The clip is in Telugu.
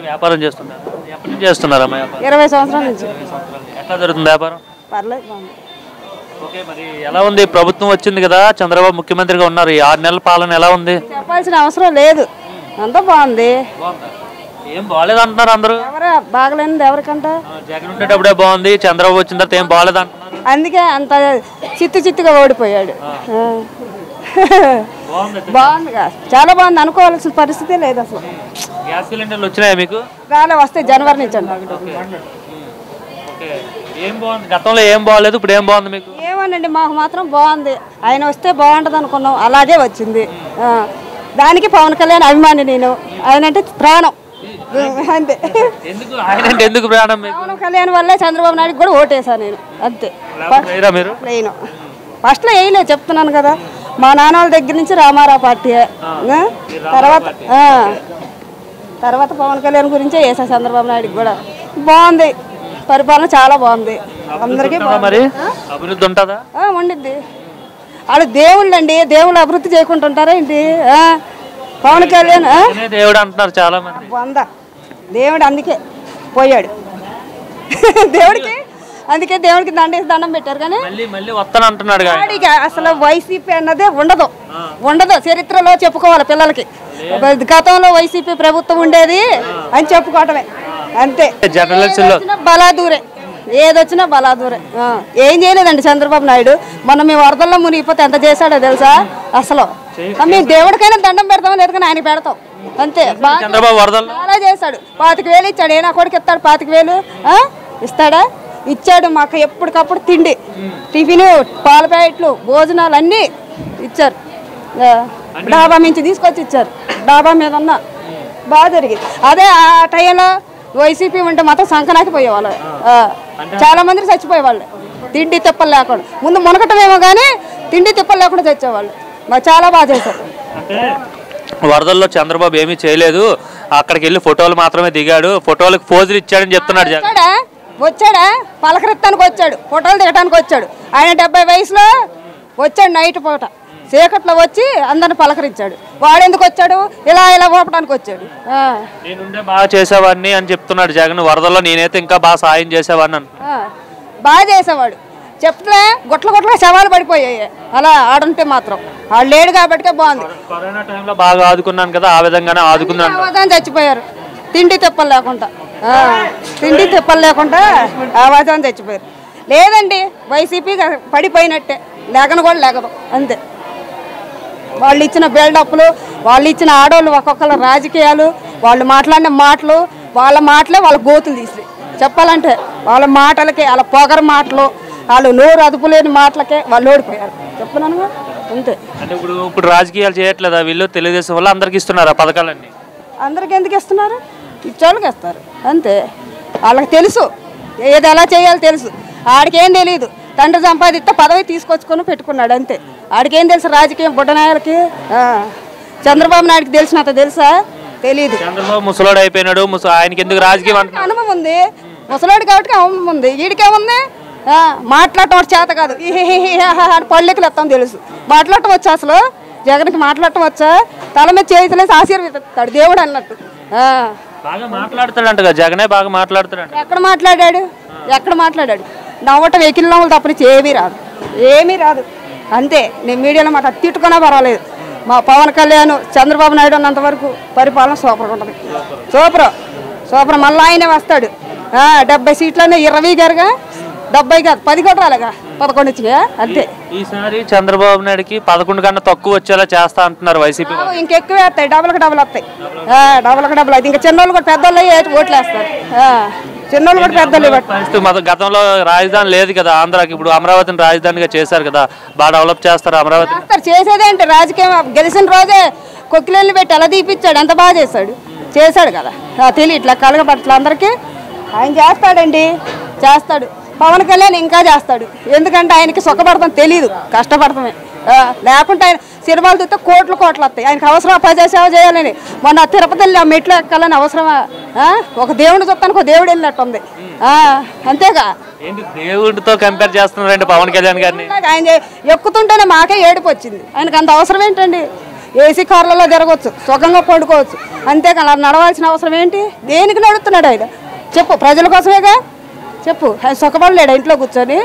వ్యాపారం చేస్తున్నారు. ఎప్పటి నుంచి చేస్తున్నారమ్మా వ్యాపారం? 20 సంవత్సరాల నుంచి. ఎట్లా జరుగుతుంది వ్యాపారం? పర్లేదు, బాగుంది. ఓకే, మరి ఎలా ఉంది? ప్రభుత్వం వచ్చింది కదా, చంద్రబాబు ముఖ్యమంత్రిగా ఉన్నారు. ఈ 6 నెలల పాలన ఎలా ఉంది? చెప్పాల్సిన అవసరం లేదు, అంతా బాగుంది. ఏం బాగాలేదు అంటున్నారు అందరూ. ఎవరు బాగలేనిది ఎవరికంట? జగన్ ఉండేటప్పుడే బాగుంది, చంద్రబాబు వచ్చిన తర్వాత ఏం బాగాలేదు అంటున్నారు. అందుకే అంత చిత్తుగా ఓడిపోయాడు. బాగుందిగా, చాలా బాగుంది. అనుకోవాల్సిన పరిస్థితే లేదు అసలు. గ్యాస్ సిలిండర్లు వచ్చినాయా మీకు? రాలే, వస్తే జనవరి నుంచి అండి. ఏం బాగుంది? గతంలో ఏం బాగాలేదు, ఇప్పుడు ఏం బాగుంది మీకు? ఏమోనండి, మాకు మాత్రం బాగుంది. ఆయన వస్తే బాగుంటుంది అనుకున్నాం, అలాగే వచ్చింది. దానికి పవన్ కళ్యాణ్ అభిమాని నేను. ఆయన అంటే ప్రాణం, అంతే. ఎందుకు ప్రాణం? పవన్ కళ్యాణ్ వల్లే చంద్రబాబు నాయుడు కూడా ఓటేసాను నేను, అంతే. లేను, ఫస్ట్లో వేయలేదు, చెప్తున్నాను కదా. మా నాన్న వాళ్ళ దగ్గర నుంచి రామారావు పార్టీ, తర్వాత పవన్ కళ్యాణ్ గురించే వేసా. చంద్రబాబు నాయుడుకి కూడా బాగుంది, పరిపాలన చాలా బాగుంది. అందరికీ అభివృద్ధి ఉంటుందా? ఉండిద్ది. వాళ్ళు దేవుళ్ళు అండి, దేవుళ్ళు అభివృద్ధి చేయకుండా ఉంటారా ఏంటి? పవన్ కళ్యాణ్ దేవుడు అంటున్నారు చాలా మంది. దేవుడు అందుకే పోయాడు. అందుకే దేవుడికి దండం పెట్టారు. కానీ వస్తాను అంటున్నాడు. అసలు వైసీపీ అన్నదే ఉండదు చరిత్రలో చెప్పుకోవాలి పిల్లలకి. గతంలో వైసీపీ ప్రభుత్వం ఉండేది అని చెప్పుకోవటమే, అంతే. బలాదూరే, ఏదొచ్చినా బలాదూరే. ఏం చేయలేదండి చంద్రబాబు నాయుడు. మొన్న మేము వరదల్లో మునిగిపోతే ఎంత చేశాడో తెలుసా? అసలు మేము దేవుడికైనా దండం పెడతాం, లేదు కానీ ఆయన పెడతాం, అంతే. చాలా చేశాడు. 25,000 ఇచ్చాడు. ఏ నా కొడుకు ఇస్తాడు 25,000? ఇస్తాడా? ఇచ్చాడు. మాకు ఎప్పటికప్పుడు తిండి, టిఫిన్, పాల ప్యాకెట్లు, భోజనాలు అన్నీ ఇచ్చారు. డాబా నుంచి తీసుకొచ్చి ఇచ్చారు. డాబా మీద ఉన్న బాగా జరిగింది. అదే ఆ టైంలో వైసీపీ ఉంటే మాత్రం సంకనాకి పోయేవాళ్ళు, చాలా మంది చచ్చిపోయేవాళ్ళు తిండి తిప్పలు లేకుండా. ముందు మునకటమేమో కానీ తిండి తిప్పలు లేకుండా చచ్చేవాళ్ళు. మాకు చాలా బాగా చేశారు. వరదల్లో చంద్రబాబు ఏమీ చేయలేదు, అక్కడికి వెళ్ళి ఫోటోలు మాత్రమే దిగాడు, ఫోటోలకు పోజులు ఇచ్చాడని చెప్తున్నాడు. వచ్చాడా? పలకరెత్తానికి వచ్చాడు, ఫోటోలు దిగటానికి వచ్చాడు. ఆయన 70 వయసులో వచ్చాడు. నైట్ పూట చీకట్లో వచ్చి అందరిని పలకరించాడు. వాడు ఎందుకు వచ్చాడు? ఇలా ఊపడానికి వచ్చాడు. నేనుండే బాగా చేసేవాడిని అని చెప్తున్నాడు జగన్. వరదల్లో నేనైతే ఇంకా బాగా సాయం చేసేవాడిని. బాగా చేసేవాడు. చెప్తే గుట్ల శవాలు పడిపోయాయి. అలా ఆడుంటే మాత్రం వాళ్ళు లేడు కాబట్టి బాగుంది. కరోనా టైంలో బాగా ఆదుకున్నాను కదా, ఆ విధంగానే ఆదుకున్నాను. చచ్చిపోయారు తిండి తిప్పలు లేకుండా. ఆవాజాన్ని చచ్చిపోయారు. లేదండి, వైసీపీ పడిపోయినట్టే, లేకను కూడా లేకదు, అంతే. వాళ్ళు ఇచ్చిన బిల్డప్లు, వాళ్ళు ఇచ్చిన ఆడవాళ్ళు ఒక్కొక్కరు రాజకీయాలు, వాళ్ళు మాట్లాడిన మాటలు, వాళ్ళ మాటలే వాళ్ళ గోతులు తీసి చెప్పాలంటే, వాళ్ళ మాటలకి, వాళ్ళ పొగరు మాటలు, వాళ్ళు నోరు అదుపు లేని మాటలకే వాళ్ళు ఓడిపోయారు, చెప్తున్నాను, అంతే. అంటే ఇప్పుడు రాజకీయాలు చేయట్లేదా వీళ్ళు? తెలుగుదేశం వల్ల అందరికి ఇస్తున్నారు పథకాలన్నీ. అందరికి ఎందుకు ఇస్తున్నారు? ఇచ్చేవాళ్ళకి ఇస్తారు, అంతే. వాళ్ళకి తెలుసు ఏది ఎలా చేయాలో తెలుసు. ఆడికేం తెలియదు. తండ్రి సంపాదిస్తే పదవి తీసుకొచ్చుకొని పెట్టుకున్నాడు, అంతే. ఆడికేం తెలుసు రాజకీయం? బుడ్డనాయలకి చంద్రబాబు నాయుడికి తెలిసినంత తెలుసా? తెలీదు. చంద్రబాబు ముసలోడు అయిపోయినాడు, ఆయనకి ఎందుకు రాజకీయం? అనుభవం ఉంది, ముసలోడు కాబట్టి అనుభవం ఉంది. వీడికేముంది? మాట్లాడటం చేత కాదు, పళ్ళెక్కలు ఎత్తాం తెలుసు. మాట్లాడటం వచ్చా అసలు? జగన్కి మాట్లాడటం వచ్చా? తల మీద చేతులేసి ఆశీర్వదిస్తాడు దేవుడు అన్నట్టు. బాగా మాట్లాడతాడంట జగనే, బాగా మాట్లాడతాడు. ఎక్కడ మాట్లాడాడు? నవ్వటం వెకిలి నవ్వులు తప్పనిచ్చి ఏమీ రాదు, అంతే. నేను మీడియాలో మాట తిట్టుకున్నా పర్వాలేదు. మా పవన్ కళ్యాణ్ చంద్రబాబు నాయుడు ఉన్నంత వరకు పరిపాలన సూపర్గా ఉంటుంది. సూపర్. మళ్ళీ ఆయనే వస్తాడు. 70 సీట్లనే 20 గారుగా, 70 కాదు 10 కూడా రాలేగా, 11 వచ్చిగా, అంతే. ఈసారి చంద్రబాబు నాయుడుకి 11 కన్నా తక్కువ వచ్చేలా చేస్తా అంటున్నారు వైసీపీ. ఇంకెక్కువే వస్తాయి, డబుల్కి డబుల్ వస్తాయి. అది ఇంకా చిన్నోళ్ళు కూడా పెద్దోళ్ళు ఓట్లు వేస్తారు. చిన్నోళ్ళు కూడా పెద్దోళ్ళు. గతంలో రాజధాని లేదు కదా ఆంధ్రాకి, ఇప్పుడు అమరావతిని రాజధానిగా చేశారు కదా, బాగా డెవలప్ చేస్తారు అమరావతి. చేసేదేంటి? రాజకీయం గెలిచిన రోజే కొక్కిలేళ్ళు పెట్టి అలా తీపిచ్చాడు, ఎంత బాగా చేశాడు కదా. తెలియట్లా కలగపట్ల అందరికీ. ఆయన చేస్తాడు. పవన్ కళ్యాణ్ ఇంకా చేస్తాడు. ఎందుకంటే ఆయనకి సుఖపడతాం తెలియదు, కష్టపడతామే. లేకుంటే ఆయన సినిమాలు చూస్తే కోట్లు వస్తాయి. ఆయనకి అవసరం ప్రజాసేవ చేయాలని. మొన్న తిరుపతి వెళ్ళి ఆ మెట్లు ఎక్కాలని అవసరమా? ఒక దేవుడిని చూస్తానికి ఒక దేవుడు వెళ్ళినట్టు ఉంది, అంతేగా. దేవుడితో కంపేర్ చేస్తున్నారండి పవన్ కళ్యాణ్ గారిని. ఆయన ఎక్కుతుంటేనే మాకే ఏడుపు వచ్చింది. ఆయనకు అంత అవసరం ఏంటండి? ఏసీ కార్లలో తిరగవచ్చు, సుఖంగా పడుకోవచ్చు. అంతేకాని అలా నడవాల్సిన అవసరం ఏంటి? దేనికి నడుస్తున్నాడు ఆయన చెప్పు? ప్రజల కోసమేగా చెప్పు. ఆయన సుఖపడలేడు ఇంట్లో కూర్చొని.